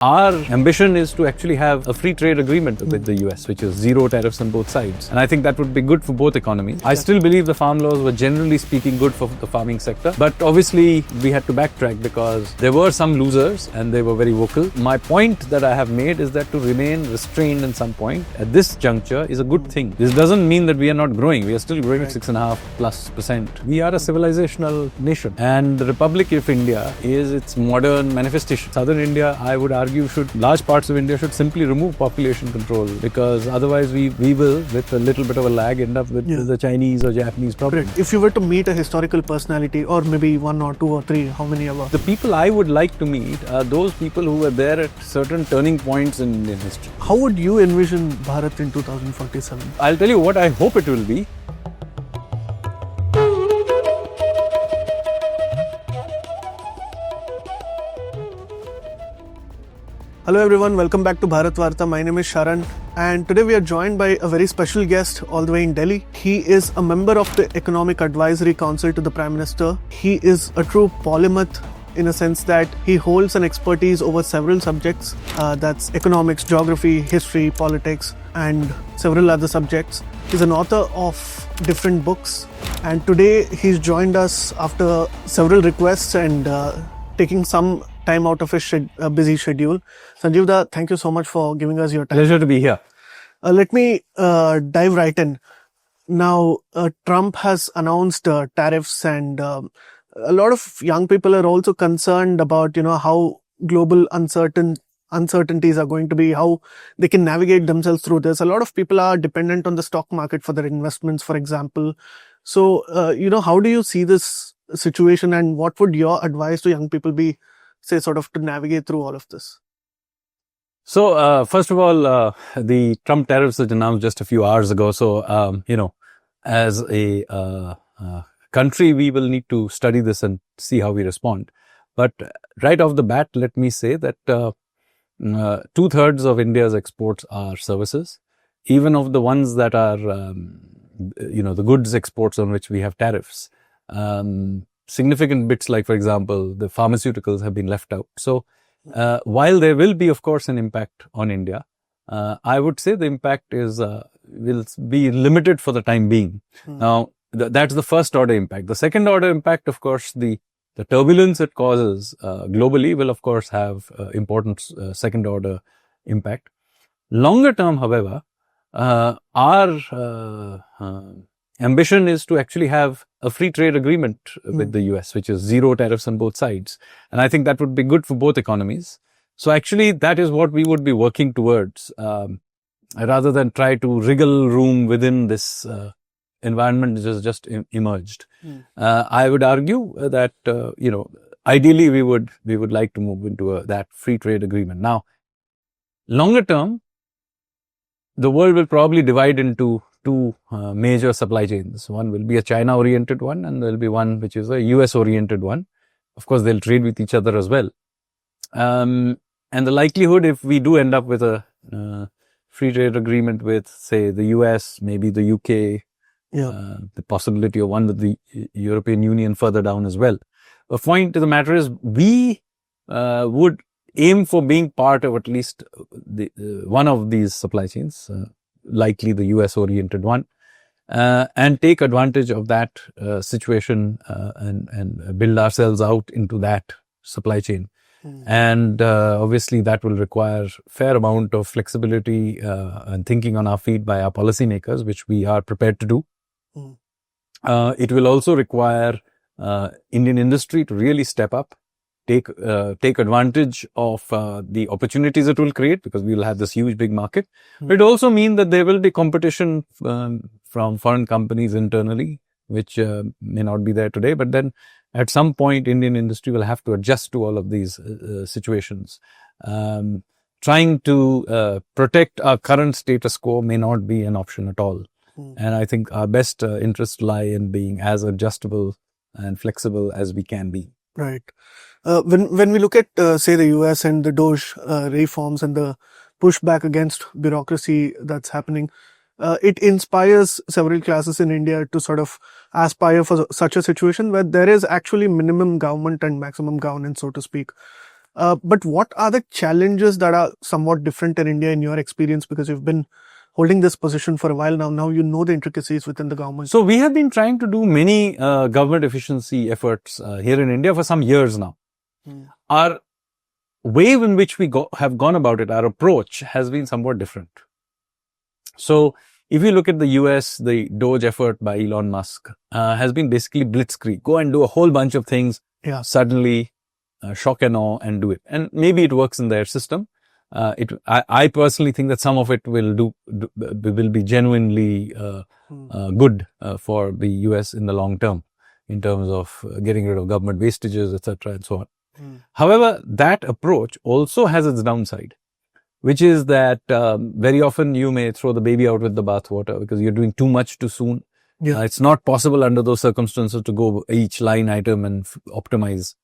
Our ambition is to actually have a free trade agreement with the US, which is zero tariffs on both sides. And I think that would be good for both economies. I still believe the farm laws were generally speaking good for the farming sector. But obviously, we had to backtrack because there were some losers and they were very vocal. My point that I have made is that to remain restrained at some point at this juncture is a good thing. This doesn't mean that we are not growing. We are still growing at 6.5+%. We are a civilizational nation. And the Republic of India is its modern manifestation. Southern India, I would argue, large parts of India should simply remove population control, because otherwise we will, with a little bit of a lag, end up with the Chinese or Japanese problem. Correct. If you were to meet a historical personality, or maybe one or two or three, how many ever? The people I would like to meet are those people who were there at certain turning points in Indian history. How would you envision Bharat in 2047? I'll tell you what I hope it will be. Hello everyone, welcome back to Bharat Varta. My name is Sharan and today we are joined by a very special guest all the way in Delhi. He is a member of the Economic Advisory Council to the Prime Minister. He is a true polymath in a sense that he holds an expertise over several subjects. That's economics, geography, history, politics and several other subjects. He's an author of different books and today he's joined us after several requests and taking some time out of his busy schedule. Sanjeev da, thank you so much for giving us your time. Pleasure to be here. Let me dive right in. Now, Trump has announced tariffs and a lot of young people are also concerned about, how global uncertainties are going to be, how they can navigate themselves through this. A lot of people are dependent on the stock market for their investments, for example. So, how do you see this situation and what would your advice to young people be, say, sort of to navigate through all of this? So, first of all, the Trump tariffs was announced just a few hours ago. So, as a country, we will need to study this and see how we respond. But right off the bat, let me say that 2/3 of India's exports are services. Even of the ones that are, the goods exports on which we have tariffs. Significant bits like, for example, the pharmaceuticals have been left out. So, while there will be, of course, an impact on India, I would say the impact will be limited for the time being. Now, that's the first order impact. The second order impact, of course, the turbulence it causes globally will, of course, have important second order impact. Longer term, however, our ambition is to actually have a free trade agreement with the US, which is zero tariffs on both sides. And I think that would be good for both economies. So actually, that is what we would be working towards, rather than try to wriggle room within this environment which has just emerged. I would argue that, ideally we would like to move into that free trade agreement. Now, longer term, the world will probably divide into two major supply chains. One will be a China-oriented one, and there will be one which is a US-oriented one. Of course, they'll trade with each other as well. And the likelihood, if we do end up with a free trade agreement with, say, the US, maybe the UK, the possibility of one with the European Union further down as well. The point of the matter is, we would aim for being part of at least one of these supply chains, likely the US-oriented one, and take advantage of that situation and build ourselves out into that supply chain. And obviously that will require fair amount of flexibility and thinking on our feet by our policymakers, which we are prepared to do. It will also require Indian industry to really step up, take advantage of the opportunities it will create, because we will have this huge big market. But it also means that there will be competition from foreign companies internally, which may not be there today. But then at some point, Indian industry will have to adjust to all of these situations. Trying to protect our current status quo may not be an option at all. And I think our best interests lie in being as adjustable and flexible as we can be. Right. When we look at, say, the US and the DOGE reforms and the pushback against bureaucracy that's happening, it inspires several classes in India to sort of aspire for such a situation where there is actually minimum government and maximum governance, so to speak. But what are the challenges that are somewhat different in India in your experience? Because you've been holding this position for a while now. Now you know the intricacies within the government. So we have been trying to do many government efficiency efforts here in India for some years now. Our way in which we have gone about it, our approach has been somewhat different. So if you look at the US, the Doge effort by Elon Musk has been basically blitzkrieg. Go and do a whole bunch of things, suddenly shock and awe and do it. And maybe it works in their system. I personally think that some of it will be genuinely good for the US in the long term in terms of getting rid of government wastages, etc. and so on. However, that approach also has its downside, which is that very often you may throw the baby out with the bathwater because you're doing too much too soon. It's not possible under those circumstances to go each line item and optimize.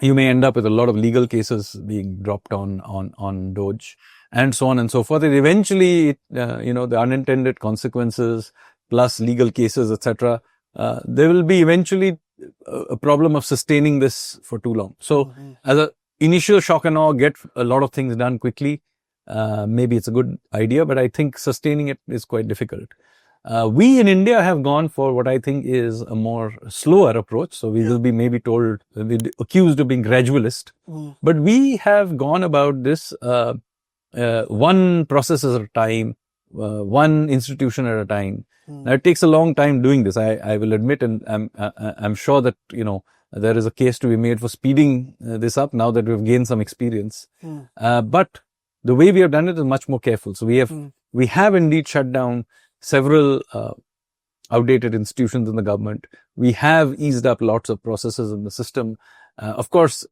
You may end up with a lot of legal cases being dropped on Doge and so on and so forth. And eventually, the unintended consequences plus legal cases, etc. There will be eventually a problem of sustaining this for too long. So as a initial shock and awe, get a lot of things done quickly. Maybe it's a good idea, but I think sustaining it is quite difficult. We in India have gone for what I think is a more slower approach. So we will be maybe accused of being gradualist, but we have gone about this one process at a time, one institution at a time. Now it takes a long time doing this. I will admit, and I'm sure that there is a case to be made for speeding this up now that we've gained some experience. But the way we have done it is much more careful. So we have indeed shut down several outdated institutions in the government. We have eased up lots of processes in the system. Of course,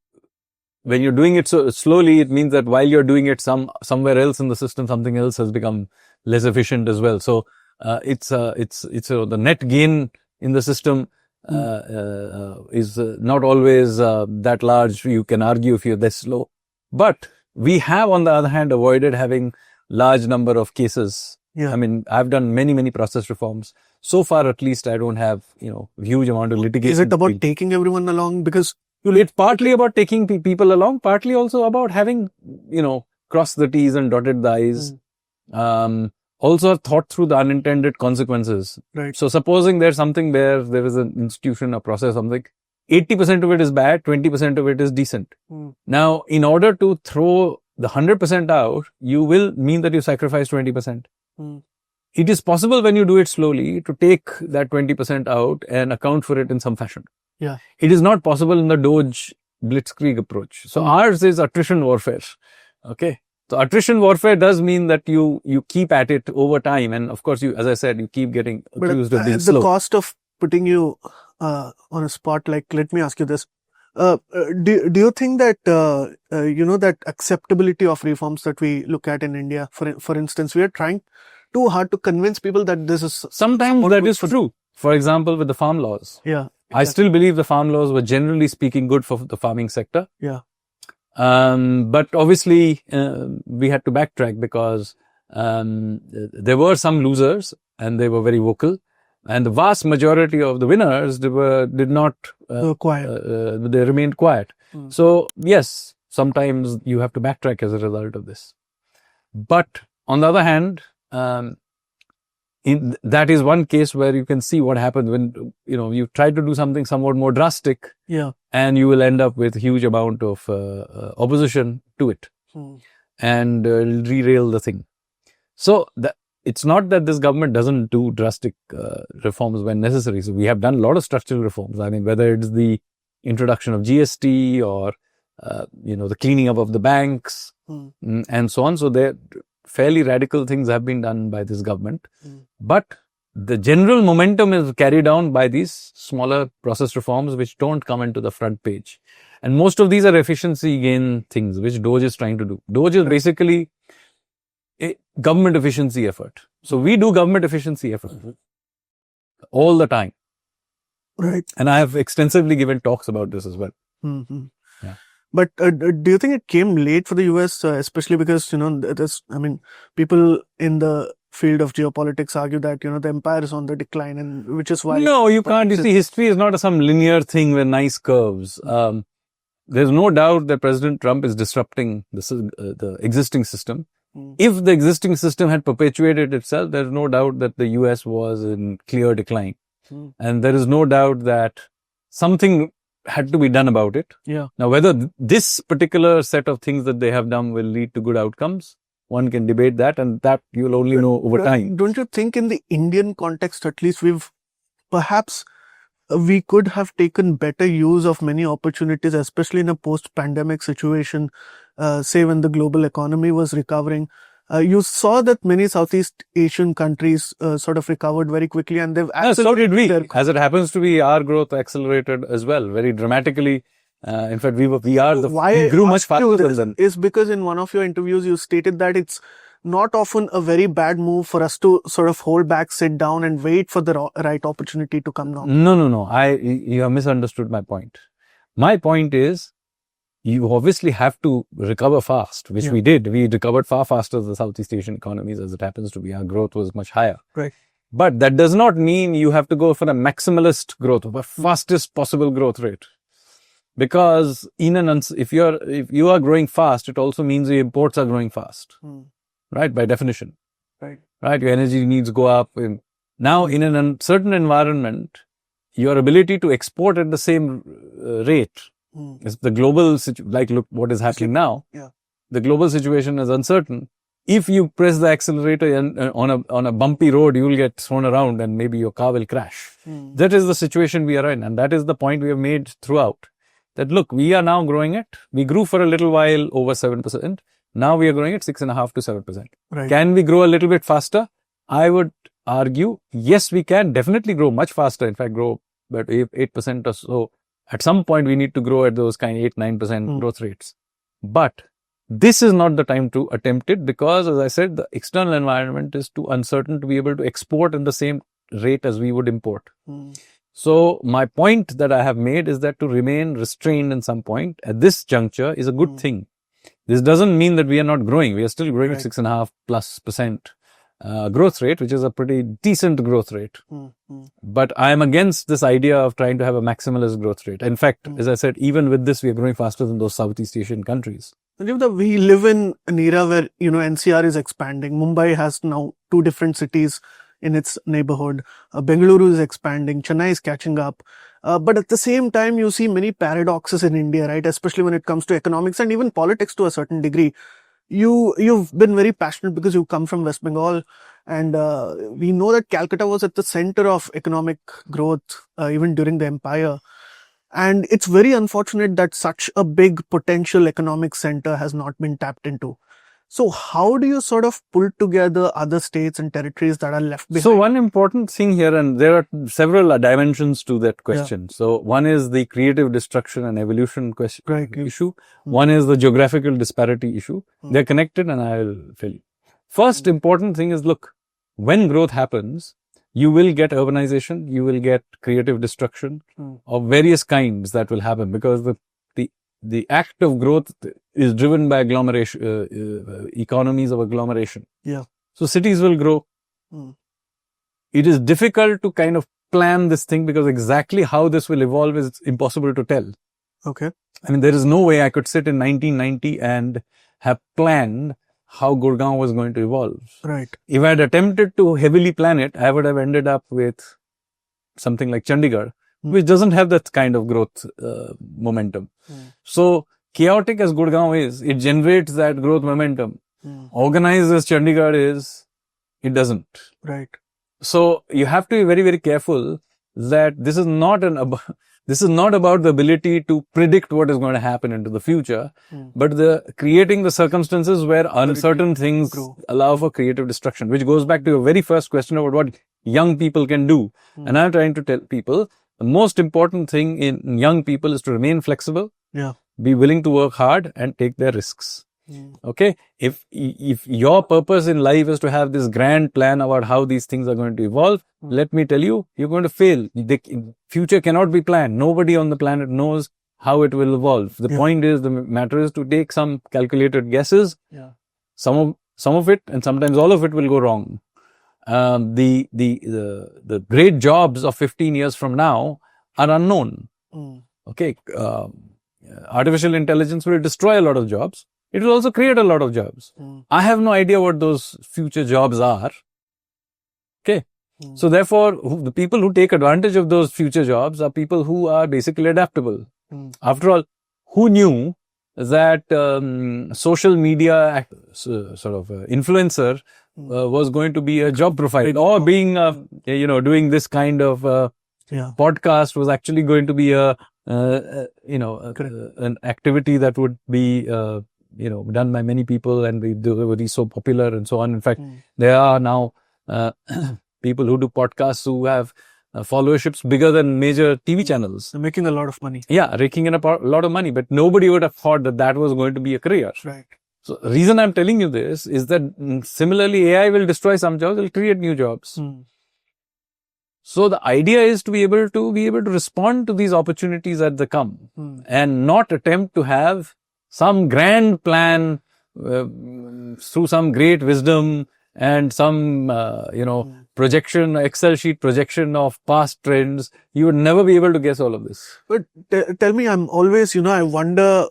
when you're doing it so slowly, it means that while you're doing it somewhere else in the system, something else has become less efficient as well. So it's the net gain in the system is not always that large. You can argue if you're this slow, but we have, on the other hand, avoided having large number of cases. I mean, I've done many process reforms. So far, at least, I don't have, huge amount of litigation. Is it about taking everyone along? Because it's partly about taking people along, partly also about having, crossed the T's and dotted the I's. Also thought through the unintended consequences. Right. So supposing there's something there is an institution, a process, something, 80% of it is bad, 20% of it is decent. Now, in order to throw the 100% out, you will mean that you sacrifice 20%. It is possible when you do it slowly to take that 20% out and account for it in some fashion. It is not possible in the Doge blitzkrieg approach. So ours is attrition warfare. Okay. So attrition warfare does mean that you keep at it over time. And of course, as I said, you keep getting accused of being slow. The cost of putting you on a spot, like, let me ask you this. Do you think that, that acceptability of reforms that we look at in India, for instance, we are trying too hard to convince people that this is... Sometimes that is true. For example, with the farm laws. Exactly. I still believe the farm laws were generally speaking good for the farming sector. But obviously, we had to backtrack because there were some losers and they were very vocal. And the vast majority of the winners, they remained quiet. So yes, sometimes you have to backtrack as a result of this. But on the other hand, that is one case where you can see what happens when, you try to do something somewhat more drastic. And you will end up with huge amount of opposition to it and derail the thing. So it's not that this government doesn't do drastic reforms when necessary. So we have done a lot of structural reforms. I mean, whether it's the introduction of GST or, the cleaning up of the banks and so on. So there fairly radical things have been done by this government. But the general momentum is carried on by these smaller process reforms which don't come into the front page. And most of these are efficiency gain things which Doge is trying to do. Doge is basically a government efficiency effort. So we do government efficiency effort all the time. Right. And I have extensively given talks about this as well. But do you think it came late for the US, especially because, people in the field of geopolitics argue that, the empire is on the decline, and which is why... No, you can't. You see, history is not some linear thing with nice curves. there's no doubt that President Trump is disrupting the existing system. If the existing system had perpetuated itself, there's no doubt that the US was in clear decline. And there is no doubt that something had to be done about it. Yeah. Now, whether this particular set of things that they have done will lead to good outcomes, one can debate that, and that you'll only know over time. Don't you think in the Indian context, at least, we could have taken better use of many opportunities, especially in a post-pandemic situation, say when the global economy was recovering. You saw that many Southeast Asian countries sort of recovered very quickly, and they've so did we. As it happens to be, our growth accelerated as well, very dramatically. In fact, we grew much faster than them. Is because in one of your interviews, you stated that it's not often a very bad move for us to sort of hold back, sit down and wait for the right opportunity to come now. No. You have misunderstood my point. My point is, you obviously have to recover fast, which we did. We recovered far faster than the Southeast Asian economies, as it happens to be. Our growth was much higher. Right. But that does not mean you have to go for a maximalist growth, the fastest possible growth rate. Because if you are growing fast, it also means your imports are growing fast. Right, by definition. Right, your energy needs go up. Now, in an uncertain environment, your ability to export at the same rate is the global look what is happening now. Yeah. The global situation is uncertain. If you press the accelerator on a bumpy road, you will get thrown around and maybe your car will crash. That is the situation we are in, and that is the point we have made throughout. That look, we are now growing it. We grew for a little while over 7%. Now we are growing at 6.5% to 7%. Right. Can we grow a little bit faster? I would argue, yes, we can definitely grow much faster. In fact, grow about 8% or so. At some point, we need to grow at those kind of 8-9% growth rates. But this is not the time to attempt it because, as I said, the external environment is too uncertain to be able to export at the same rate as we would import. So my point that I have made is that to remain restrained in some point at this juncture is a good thing. This doesn't mean that we are not growing. We are still growing at 6.5+% growth rate, which is a pretty decent growth rate. But I am against this idea of trying to have a maximalist growth rate. In fact, as I said, even with this, we are growing faster than those Southeast Asian countries. We live in an era where, NCR is expanding. Mumbai has now 2 different cities in its neighborhood. Bengaluru is expanding. Chennai is catching up. But at the same time, you see many paradoxes in India, right? Especially when it comes to economics and even politics to a certain degree. You've been very passionate because you come from West Bengal, and we know that Calcutta was at the center of economic growth even during the empire. And it's very unfortunate that such a big potential economic center has not been tapped into. So how do you sort of pull together other states and territories that are left behind? So one important thing here, and there are several dimensions to that question. Yeah. So one is the creative destruction and evolution issue. One is the geographical disparity issue. They're connected, and I will tell you. First important thing is, look, when growth happens, you will get urbanization, you will get creative destruction of various kinds that will happen because the act of growth is driven by agglomeration, economies of agglomeration. Yeah. So cities will grow. It is difficult to kind of plan this thing because exactly how this will evolve is impossible to tell. Okay. I mean, there is no way I could sit in 1990 and have planned how Gurgaon was going to evolve. Right. If I had attempted to heavily plan it, I would have ended up with something like Chandigarh, which doesn't have that kind of growth momentum. So chaotic as Gurgaon is, it generates that growth momentum. Organized as Chandigarh is, it doesn't. Right. So you have to be very, very careful that this is not about the ability to predict what is going to happen into the future, but creating the circumstances where uncertain things allow for creative destruction, which goes back to your very first question about what young people can do. And I'm trying to tell people, the most important thing in young people is to remain flexible, be willing to work hard and take their risks. Okay. If your purpose in life is to have this grand plan about how these things are going to evolve, let me tell you, you're going to fail. The future cannot be planned. Nobody on the planet knows how it will evolve. The point is, the matter is to take some calculated guesses. Some of it, and sometimes all of it, will go wrong. The great jobs of 15 years from now are unknown. Okay. artificial intelligence will destroy a lot of jobs. It will also create a lot of jobs. I have no idea what those future jobs are. Okay. So therefore, the people who take advantage of those future jobs are people who are basically adaptable. After all, who knew that social media influencer was going to be a job profile, or being doing this kind of podcast was actually going to be an activity that would be done by many people and be so popular and so on. In fact, there are now people who do podcasts who have followerships bigger than major TV channels. They're making a lot of money. Yeah, raking in a lot of money, but nobody would have thought that that was going to be a career. Right. So the reason I'm telling you this is that similarly, AI will destroy some jobs, it will create new jobs. So the idea is to be able to respond to these opportunities as they come and not attempt to have some grand plan through some great wisdom and some, projection, Excel sheet projection of past trends. You would never be able to guess all of this. But tell me, I'm always, I wonder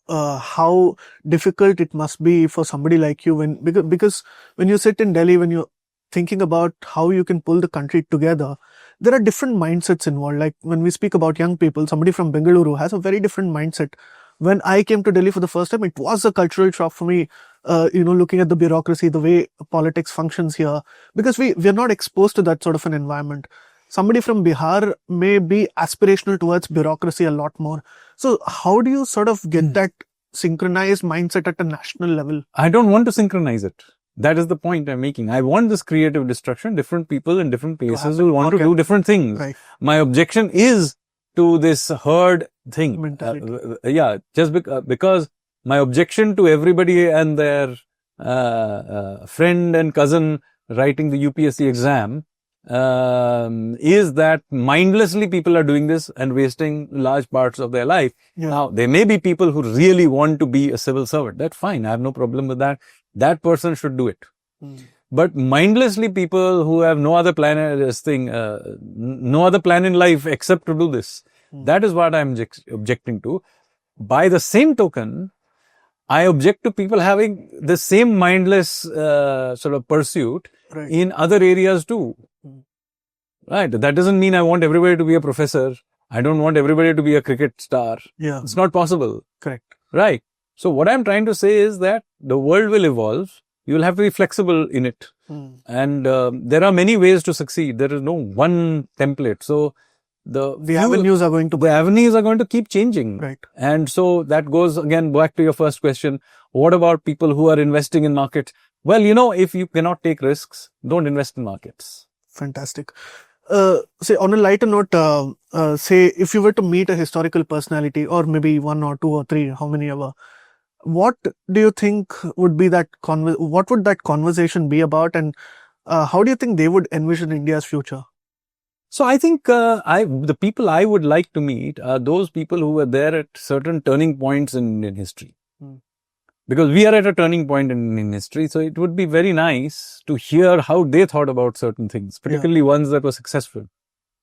how difficult it must be for somebody like you because when you sit in Delhi, when you're thinking about how you can pull the country together, there are different mindsets involved. Like when we speak about young people, somebody from Bengaluru has a very different mindset. When I came to Delhi for the first time, it was a cultural shock for me, looking at the bureaucracy, the way politics functions here, because we're not exposed to that sort of an environment. Somebody from Bihar may be aspirational towards bureaucracy a lot more. So how do you sort of get that synchronized mindset at a national level? I don't want to synchronize it. That is the point I'm making. I want this creative destruction. Different people in different places will want to do different things. Right. My objection is to this herd thing. Mentality. Just because my objection to everybody and their friend and cousin writing the UPSC exam is that mindlessly people are doing this and wasting large parts of their life. Now, there may be people who really want to be a civil servant. That's fine. I have no problem with that. That person should do it. But mindlessly people who have no other plan in life except to do this. That is what I'm objecting to. By the same token, I object to people having the same mindless sort of pursuit in other areas too. Right. That doesn't mean I want everybody to be a professor. I don't want everybody to be a cricket star. It's not possible. Correct. Right. So what I'm trying to say is that the world will evolve. You will have to be flexible in it. And there are many ways to succeed. There is no one template. So the avenues are going to keep changing. Right. And so that goes again back to your first question. What about people who are investing in markets? Well, if you cannot take risks, don't invest in markets. Fantastic. Say on a lighter note, say if you were to meet a historical personality, or maybe one or two or three, how many ever, what do you think would be what would that conversation be about, and how do you think they would envision India's future? So I think the people I would like to meet are those people who were there at certain turning points in Indian history. Because we are at a turning point in Indian history, so it would be very nice to hear how they thought about certain things, particularly ones that were successful.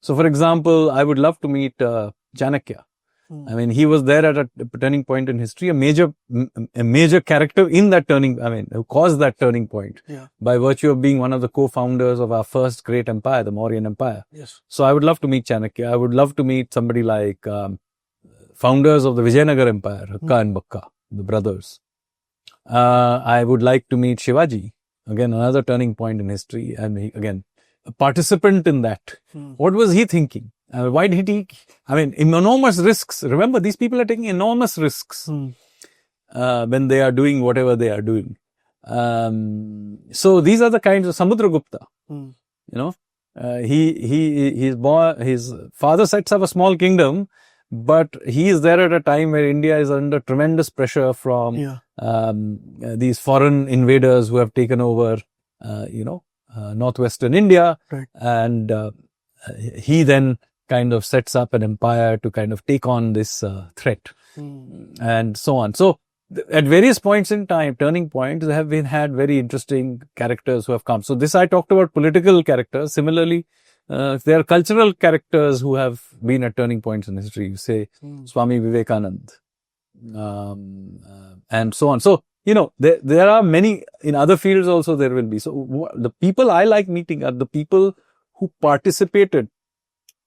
So for example, I would love to meet Chanakya. I mean, he was there at a turning point in history, a major character in that who caused that turning point by virtue of being one of the co-founders of our first great empire, the Mauryan Empire. Yes. So I would love to meet Chanakya. I would love to meet somebody like founders of the Vijayanagar Empire, Hakka and Bakka, the brothers. I would like to meet Shivaji, again, another turning point in history, and again, a participant in that. What was he thinking? Why did he, enormous risks. Remember, these people are taking enormous risks when they are doing whatever they are doing. So these are the kinds of Samudragupta, his father sets up a small kingdom, but he is there at a time where India is under tremendous pressure from these foreign invaders who have taken over, northwestern India. Right. And he then kind of sets up an empire to kind of take on this threat and so on. So at various points in time, turning points, there have had very interesting characters who have come. So this I talked about political characters. Similarly, there are cultural characters who have been at turning points in history. You say Swami Vivekanand, and so on. So, there are many in other fields also there will be. So the people I like meeting are the people who participated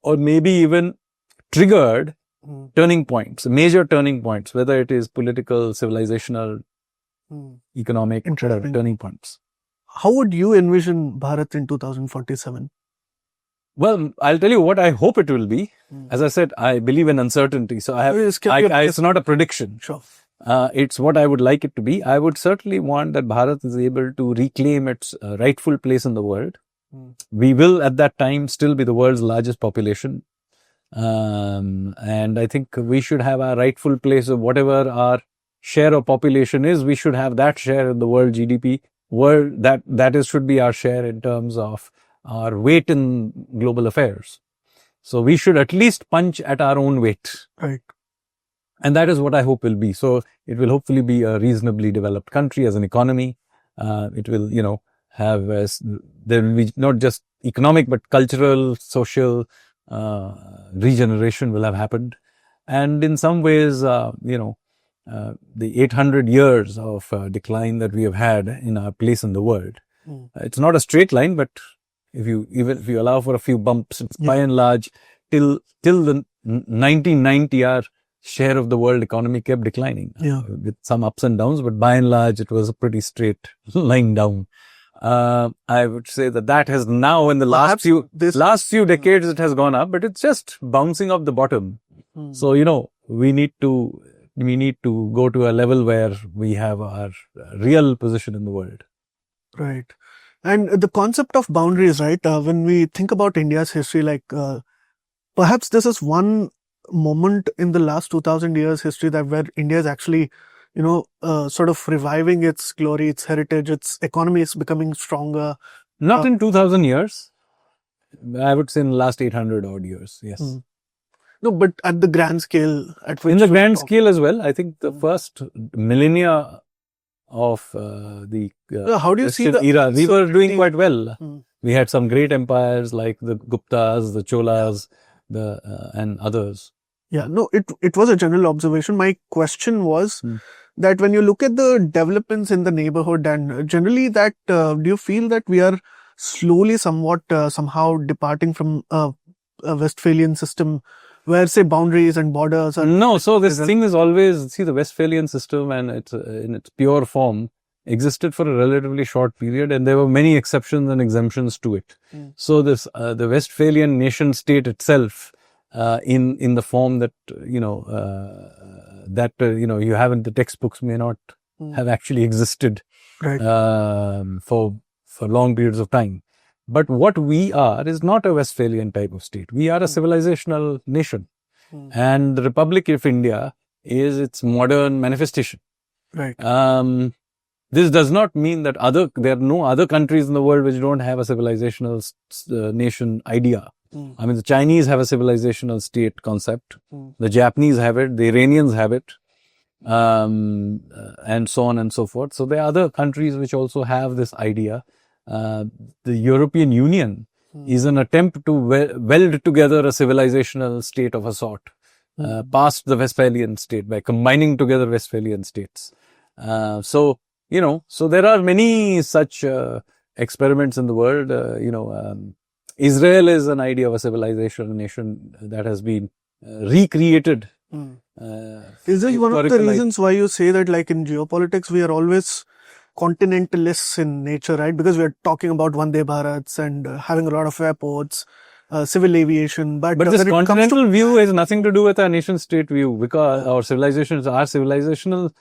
or maybe even triggered turning points, major turning points, whether it is political, civilizational, economic turning points. How would you envision Bharat in 2047? Well, I'll tell you what I hope it will be. As I said, I believe in uncertainty. So it's not a prediction. Sure. It's what I would like it to be. I would certainly want that Bharat is able to reclaim its rightful place in the world. We will at that time still be the world's largest population. And I think we should have our rightful place of whatever our share of population is. We should have that share in the world GDP. Should be our share in terms of our weight in global affairs. So we should at least punch at our own weight. Right. And that is what I hope will be. So it will hopefully be a reasonably developed country as an economy. It will, have, there will be not just economic, but cultural, social, regeneration will have happened. And in some ways, the 800 years of decline that we have had in our place in the world, it's not a straight line, but even if you allow for a few bumps, it's by and large, till the 1990, our share of the world economy kept declining with some ups and downs, but by and large, it was a pretty straight line down. I would say that has now in the last few decades, it has gone up, but it's just bouncing off the bottom. So, we need to go to a level where we have our real position in the world. Right. And the concept of boundaries, right? When we think about India's history, perhaps this is one moment in the last 2000 years history where India is actually, sort of reviving its glory, its heritage, its economy is becoming stronger. Not in 2000 years. I would say in the last 800 odd years. Yes. No, but at the grand scale, in the grand scale as well, I think the first millennia of the how do you see the era, we were doing quite well. We had some great empires like the Guptas, the Cholas, and others. Yeah, no, it was a general observation. My question was that when you look at the developments in the neighborhood and generally that, do you feel that we are slowly somehow departing from a Westphalian system where, say, boundaries and borders are... No, so this thing is always, see, the Westphalian system and it's in its pure form existed for a relatively short period and there were many exceptions and exemptions to it. So this, the Westphalian nation state itself, in the form that, you have in the textbooks may not have actually existed, for long periods of time. But what we are is not a Westphalian type of state. We are a civilizational nation. And the Republic of India is its modern manifestation. Right. This does not mean that there are no other countries in the world which don't have a civilizational nation idea. I mean, the Chinese have a civilizational state concept. The Japanese have it. The Iranians have it. And so on and so forth. So there are other countries which also have this idea. The European Union is an attempt to weld together a civilizational state of a sort, past the Westphalian state by combining together Westphalian states. So there are many such experiments in the world. Israel is an idea of a civilization nation that has been recreated. Is there one of the reasons why you say that, like in geopolitics, we are always continentalists in nature, right? Because we are talking about Vande Bharats and having a lot of airports, civil aviation. But this continental view has nothing to do with our nation state view, because our civilizational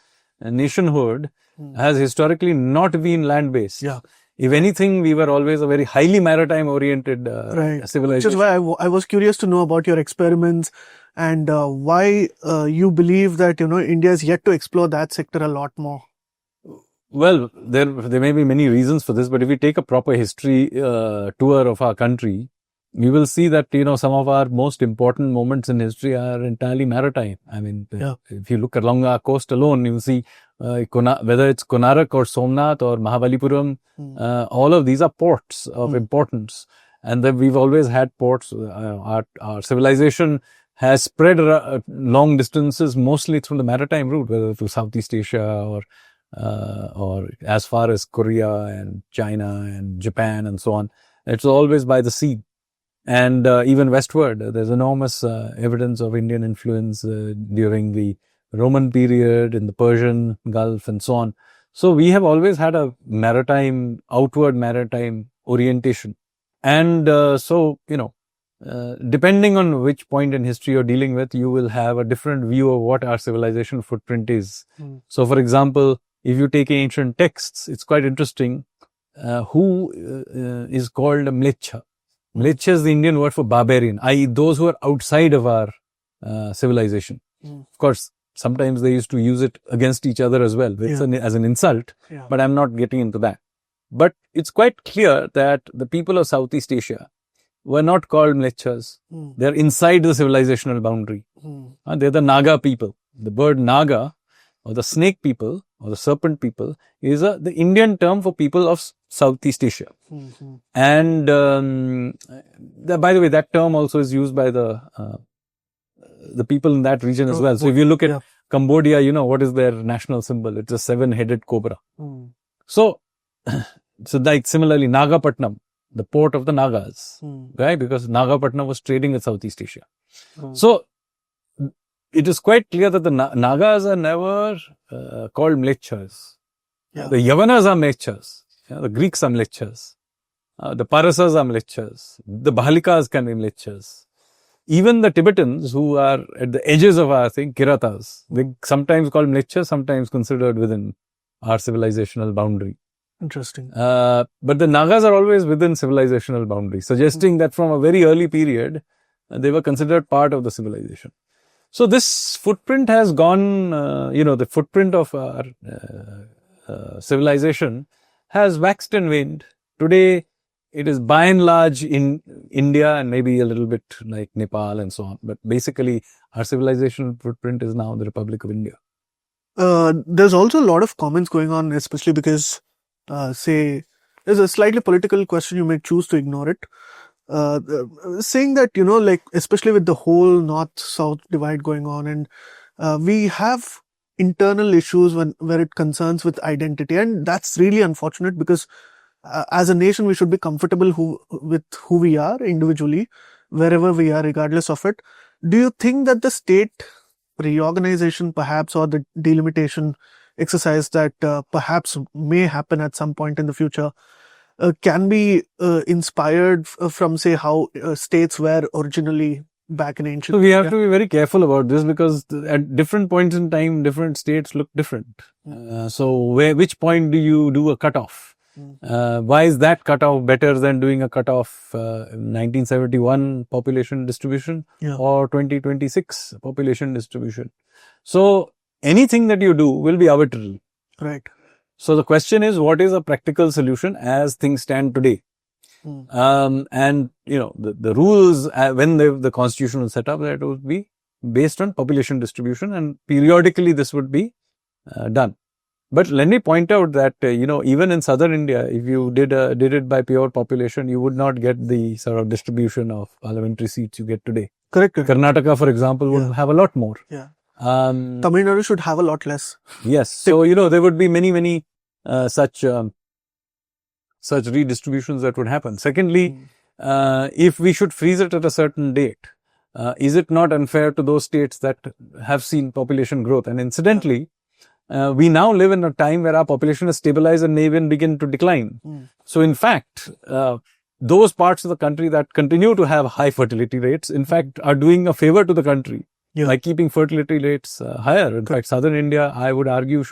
nationhood has historically not been land-based. Yeah. If anything, we were always a very highly maritime oriented civilization. Which is why I was curious to know about your experiments and why you believe that, India is yet to explore that sector a lot more. Well, there may be many reasons for this, but if we take a proper history tour of our country, we will see that, some of our most important moments in history are entirely maritime. I mean, if you look along our coast alone, you see whether it's Konark or Somnath or Mahabalipuram, all of these are ports of importance. And then we've always had ports. Our civilization has spread long distances, mostly through the maritime route, whether through Southeast Asia or as far as Korea and China and Japan and so on. It's always by the sea. And even westward, there's enormous evidence of Indian influence during the Roman period, in the Persian Gulf and so on. So we have always had a outward maritime orientation. And depending on which point in history you're dealing with, you will have a different view of what our civilization footprint is. So, for example, if you take ancient texts, it's quite interesting who is called a mleccha. Mleccha is the Indian word for barbarian, i.e. those who are outside of our civilization. Of course, sometimes they used to use it against each other as well, as an insult, but I'm not getting into that. But it's quite clear that the people of Southeast Asia were not called mlechas. They're inside the civilizational boundary. They're the Naga people. The bird Naga, or the snake people, or the serpent people, is the Indian term for people of Southeast Asia. And by the way, that term also is used by the people in that region as well. So if you look at Cambodia, you know what is their national symbol? It's a 7-headed cobra. So like similarly, Nagapatnam, the port of the Nagas, right? Because Nagapatnam was trading with Southeast Asia. So it is quite clear that the Nagas are never called mlechas. The Yavanas are mlechas. The Greeks are mlechas. The Parasas are mlechas. The Bahalikas can be mlechas. Even the Tibetans, who are at the edges of our thing, Kiratas, they sometimes called mlechas, sometimes considered within our civilizational boundary. Interesting. But the Nagas are always within civilizational boundaries, suggesting that from a very early period, they were considered part of the civilization. So this footprint has gone, the footprint of our civilization has waxed and waned. Today, it is by and large in India and maybe a little bit like Nepal and so on. But basically, our civilizational footprint is now the Republic of India. There's also a lot of comments going on, especially because, there's a slightly political question, you may choose to ignore it. Saying that, especially with the whole North-South divide going on, and we have internal issues where it concerns with identity, and that's really unfortunate because as a nation, we should be comfortable with who we are individually, wherever we are, regardless of it. Do you think that the state reorganization, perhaps, or the delimitation exercise that perhaps may happen at some point in the future can be inspired from, say, how states were originally back in ancient? So we have to be very careful about this because at different points in time, different states look different. So which point do you do a cutoff? Why is that cutoff better than doing a cutoff 1971 population distribution or 2026 population distribution? So anything that you do will be arbitrary. Right. So the question is, what is a practical solution as things stand today? And the rules when the constitution was set up, that would be based on population distribution, and periodically this would be done. But let me point out that, even in southern India, if you did it by pure population, you would not get the sort of distribution of parliamentary seats you get today. Correct. Karnataka, for example, would have a lot more. Tamil Nadu should have a lot less. Yes. So, there would be many such redistributions that would happen. Secondly, if we should freeze it at a certain date, is it not unfair to those states that have seen population growth? And incidentally, we now live in a time where our population is stabilized and may even begin to decline. So in fact, those parts of the country that continue to have high fertility rates, in fact, are doing a favor to the country by keeping fertility rates higher. In fact, southern India, I would argue,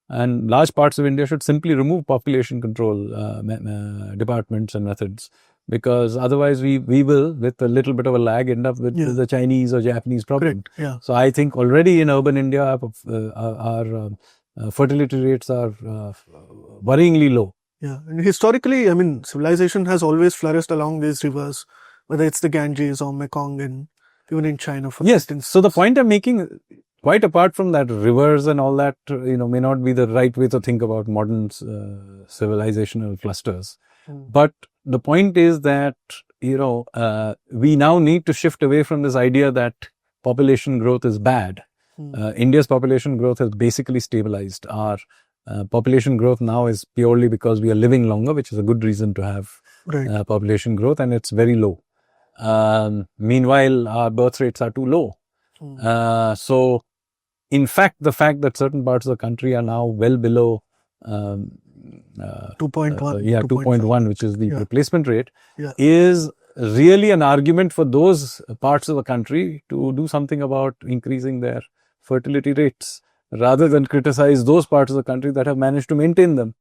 and large parts of India should simply remove population control departments and methods, because otherwise we will, with a little bit of a lag, end up with the Chinese or Japanese problem. So I think already in urban India, our fertility rates are worryingly low. And historically, civilization has always flourished along these rivers, whether it's the Ganges or Mekong, and even in China, for instance. So the point I'm making, quite apart from that, rivers and all that, may not be the right way to think about modern civilizational clusters. But the point is that, we now need to shift away from this idea that population growth is bad. India's population growth has basically stabilized. Our population growth now is purely because we are living longer, which is a good reason to have population growth, and it's very low. Meanwhile, our birth rates are too low. So, in fact, the fact that certain parts of the country are now well below 2.1, which is the replacement rate, is really an argument for those parts of the country to do something about increasing their fertility rates, rather than criticize those parts of the country that have managed to maintain them.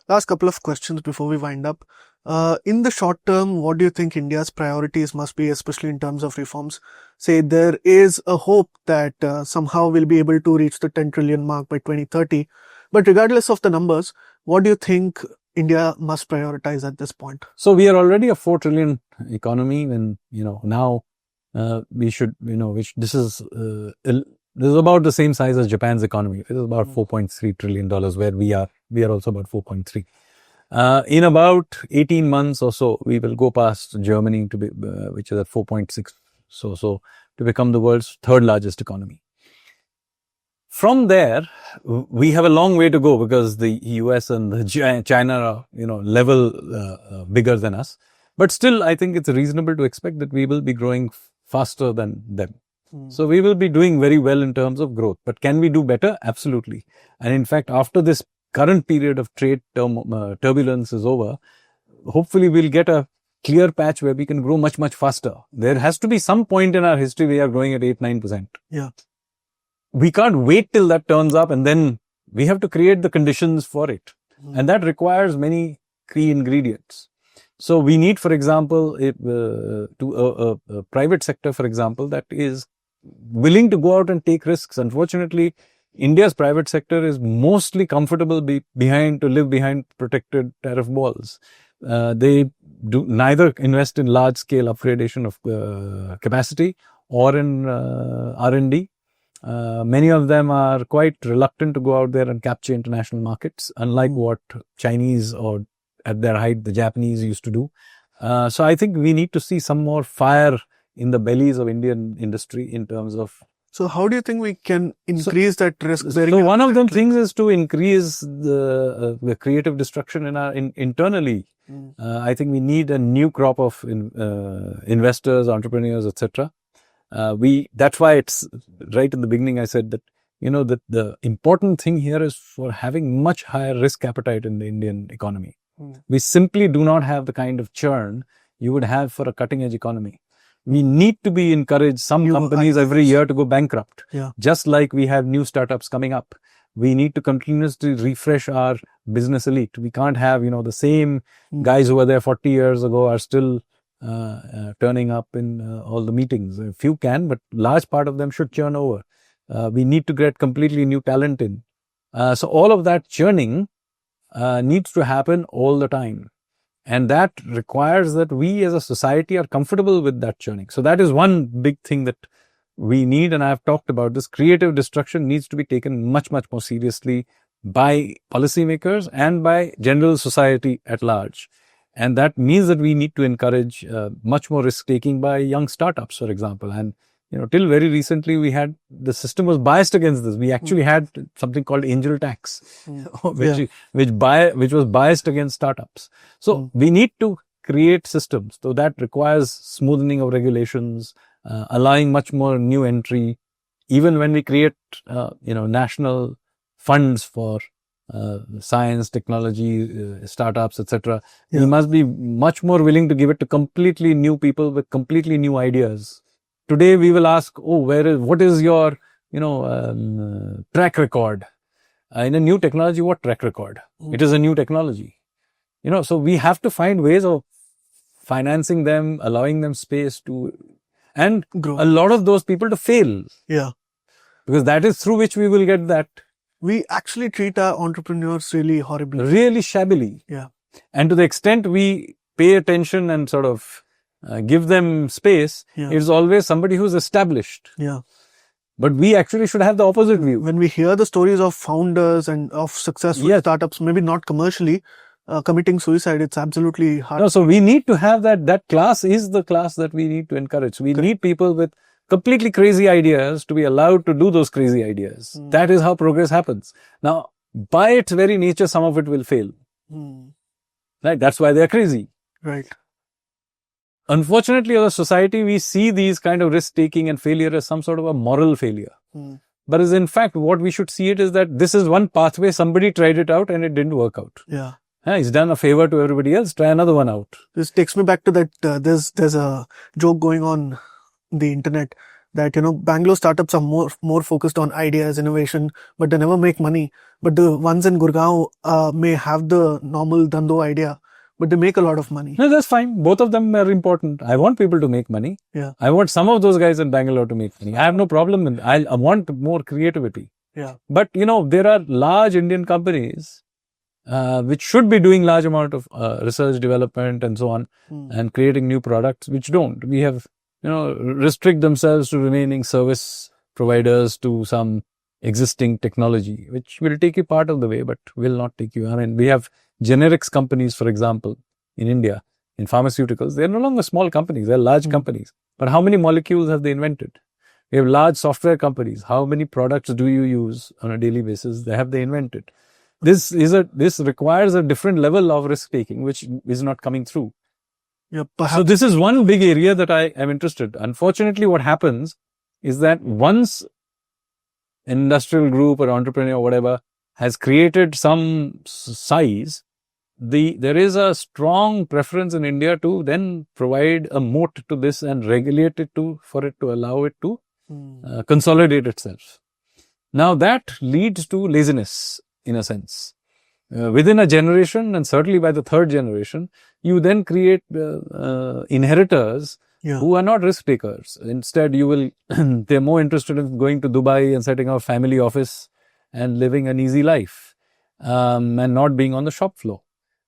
Last couple of questions before we wind up. In the short term, what do you think India's priorities must be, especially in terms of reforms? Say there is a hope that somehow we'll be able to reach the 10 trillion mark by 2030. But regardless of the numbers, what do you think India must prioritize at this point? So we are already a 4 trillion economy, and now we should, this is about the same size as Japan's economy. It is about $4.3 trillion, where we are also about 4.3. In about 18 months or so, we will go past Germany, to be, which is at 4.6, so to become the world's third largest economy. From there, we have a long way to go, because the US and China are, level bigger than us. But still, I think it's reasonable to expect that we will be growing faster than them. So we will be doing very well in terms of growth. But can we do better? Absolutely. And in fact, after this current period of trade turbulence is over, hopefully we'll get a clear patch where we can grow much, much faster. There has to be some point in our history we are growing at 8-9%. Yeah. We can't wait till that turns up, and then we have to create the conditions for it. And that requires many key ingredients. So we need, for example, a private sector, for example, that is willing to go out and take risks. Unfortunately, India's private sector is mostly comfortable to live behind protected tariff walls. They do neither invest in large scale upgradation of capacity or in R&D. Many of them are quite reluctant to go out there and capture international markets, unlike what Chinese or at their height the Japanese used to do. So I think we need to see some more fire in the bellies of Indian industry in terms of. So how do you think we can increase that risk bearing? So one of the things is to increase the creative destruction internally. I think we need a new crop of investors, entrepreneurs, etc. That's why it's right in the beginning I said that, that the important thing here is for having much higher risk appetite in the Indian economy. We simply do not have the kind of churn you would have for a cutting edge economy. We need to be encouraged some companies every year to go bankrupt. Just like we have new startups coming up. We need to continuously refresh our business elite. We can't have, the same guys who were there 40 years ago are still turning up in all the meetings. A few can, but large part of them should churn over. We need to get completely new talent in. So all of that churning needs to happen all the time. And that requires that we as a society are comfortable with that churning. So that is one big thing that we need. And I've talked about this. Creative destruction needs to be taken much, much more seriously by policymakers and by general society at large. And that means that we need to encourage much more risk taking by young startups, for example. And till very recently, the system was biased against this. We actually had something called angel tax, which was biased against startups. So we need to create systems. So that requires smoothening of regulations, allowing much more new entry. Even when we create, national funds for science, technology, startups, etc. We must be much more willing to give it to completely new people with completely new ideas. Today we will ask, what is your, track record? In a new technology, what track record? It is a new technology. So we have to find ways of financing them, allowing them space to, and grow. A lot of those people to fail. Yeah. Because that is through which we will get that. We actually treat our entrepreneurs really horribly. Really shabbily. Yeah. And to the extent we pay attention and sort of give them space, it's always somebody who's established. Yeah. But we actually should have the opposite view. When we hear the stories of founders and of successful startups, maybe not commercially, committing suicide, it's absolutely hard. No, so we need to have that class is the class that we need to encourage. We need people with completely crazy ideas to be allowed to do those crazy ideas. That is how progress happens. Now, by its very nature, some of it will fail. Right? That's why they're crazy. Right. Unfortunately, as a society, we see these kind of risk-taking and failure as some sort of a moral failure. But as in fact, what we should see it is that this is one pathway, somebody tried it out and it didn't work out. Yeah. He's done a favor to everybody else, try another one out. This takes me back to that, there's a joke going on the internet that, Bangalore startups are more focused on ideas, innovation, but they never make money. But the ones in Gurgaon may have the normal Dhando idea, but they make a lot of money. No, that's fine. Both of them are important. I want people to make money. Yeah. I want some of those guys in Bangalore to make money. I have no problem in I want more creativity. Yeah. But, there are large Indian companies which should be doing large amount of research development and so on and creating new products, which don't. We have, restrict themselves to remaining service providers to some existing technology, which will take you part of the way, but will not take you. I mean, we have generics companies, for example, in India, in pharmaceuticals. They're no longer small companies, they're large companies. But how many molecules have they invented? We have large software companies. How many products do you use on a daily basis? Have they invented? This requires a different level of risk taking, which is not coming through. Yeah, so this is one big area that I am interested. Unfortunately, what happens is that once an industrial group or entrepreneur or whatever has created some size, there is a strong preference in India to then provide a moat to this and regulate it for it to allow it to consolidate itself. Now that leads to laziness in a sense. Within a generation, and certainly by the third generation, you then create inheritors who are not risk takers. Instead, they're more interested in going to Dubai and setting up a family office and living an easy life, and not being on the shop floor.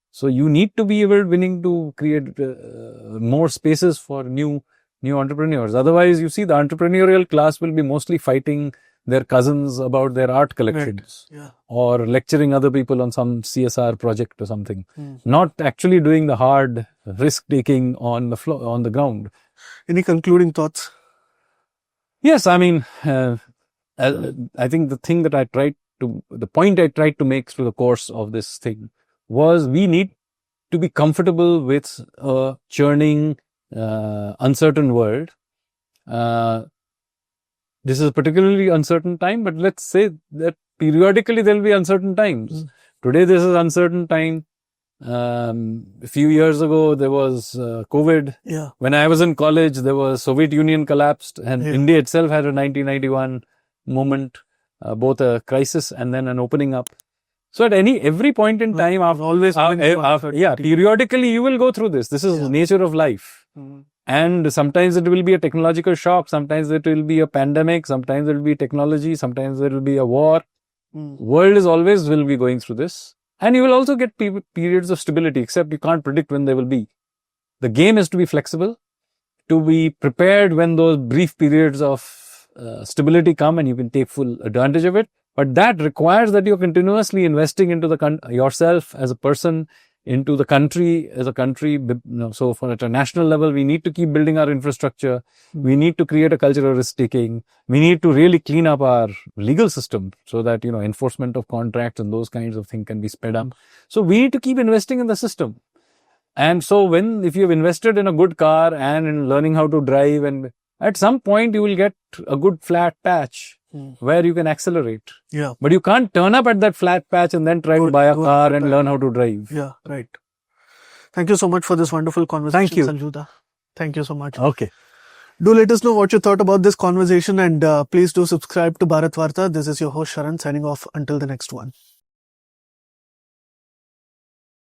So you need to be willing to create more spaces for new entrepreneurs. Otherwise, you see the entrepreneurial class will be mostly fighting their cousins about their art collections, or lecturing other people on some CSR project or something, not actually doing the hard risk taking on the floor, on the ground. Any concluding thoughts? Yes, I mean, I think the point I tried to make through the course of this thing was we need to be comfortable with a churning, uncertain world. This is a particularly uncertain time, but let's say that periodically there will be uncertain times. Today, this is uncertain time. A few years ago, there was COVID. Yeah. When I was in college, there was Soviet Union collapsed, and India itself had a 1991 moment, both a crisis and then an opening up. So at every point in time, periodically you will go through this. This is the nature of life. And sometimes it will be a technological shock. Sometimes it will be a pandemic. Sometimes it will be technology. Sometimes there will be a war. World will be going through this. And you will also get periods of stability, except you can't predict when they will be. The game is to be flexible, to be prepared when those brief periods of stability come, and you can take full advantage of it. But that requires that you're continuously investing into yourself as a person, into the country as a country. So at a national level, we need to keep building our infrastructure. We need to create a culture of risk taking. We need to really clean up our legal system so that, enforcement of contracts and those kinds of things can be sped up. So we need to keep investing in the system. And so if you've invested in a good car and in learning how to drive, and at some point you will get a good flat patch where you can accelerate. Yeah. But you can't turn up at that flat patch and then try to buy a car and learn how to drive. Yeah, right. Thank you so much for this wonderful conversation, Thank you. Sanjuda. Thank you so much. Okay. Do let us know what you thought about this conversation, and please do subscribe to Bharat Varta. This is your host Sharan signing off until the next one.